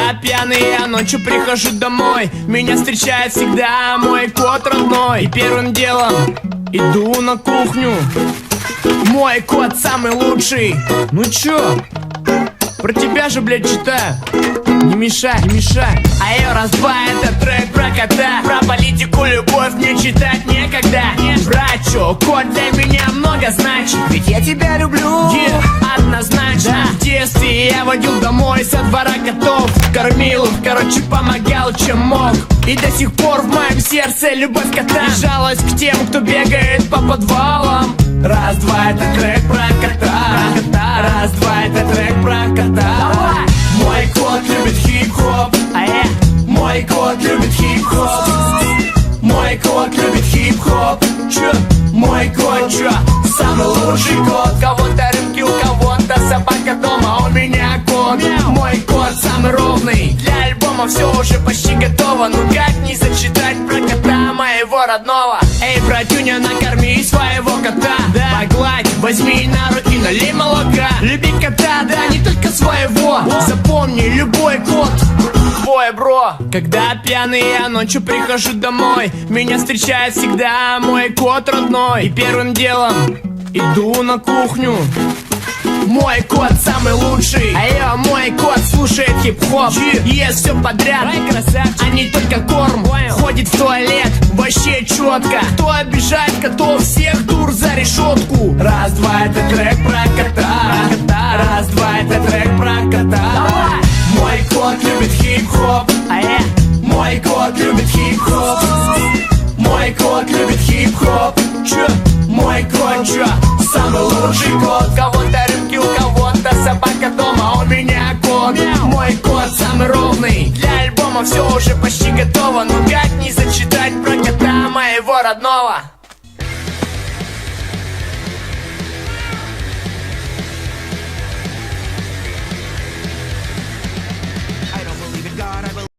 Когда пьяный я ночью прихожу домой, меня встречает всегда мой кот родной. И первым делом иду на кухню. Мой кот самый лучший. Ну чё? Про тебя же, блядь, читаю. Не мешай, не мешай. Раз-два, это трек про кота. Про политику, любовь мне читать некогда. Брачо, кот для меня много значит. Ведь я тебя люблю, однозначно. В детстве я водил домой со двора котов. Кормил их, короче, помогал, чем мог. И до сих пор в моем сердце любовь кота. И жалость к тем, кто бегает по подвалам. Раз-два, это трек про кота. Раз-два, это трек про кота. Давай! Мой кот любит хип-хоп. Мой кот любит хип-хоп. Мой кот любит хип-хоп. Чё? Мой кот, чё? Самый лучший кот. Кого-то рыбки, у кого-то собака дома, а у меня кот. Мой кот самый ровный. Для альбома все уже почти готово. Ну как не зачитать про кота моего родного? Эй, братюня, накорми своего кота. Погладь, возьми на руки, налей молока. Люби кота, да, не только своего. Запомни, любой кот твой, бро. Когда пьяный я ночью прихожу домой, меня встречает всегда мой кот родной. И первым делом иду на кухню. Мой кот самый лучший. Мой кот слушает хип-хоп, ест все подряд, а не только корм. Ходит в туалет, вообще четко. Кто обижает котов, всех дур за решетку. Раз-два, это трек про кота. Раз-два, это трек про кота. Мой кот любит хип-хоп. Мой кот любит хип-хоп. Мой кот любит хип-хоп. Чё? Мой кот, чё? Самый лучший кот. Кого-то рыбки, у кого-то собака дома, а у меня кот. Мой кот самый ровный. Для альбома все уже почти готово. Ну как не зачитать про кота моего родного?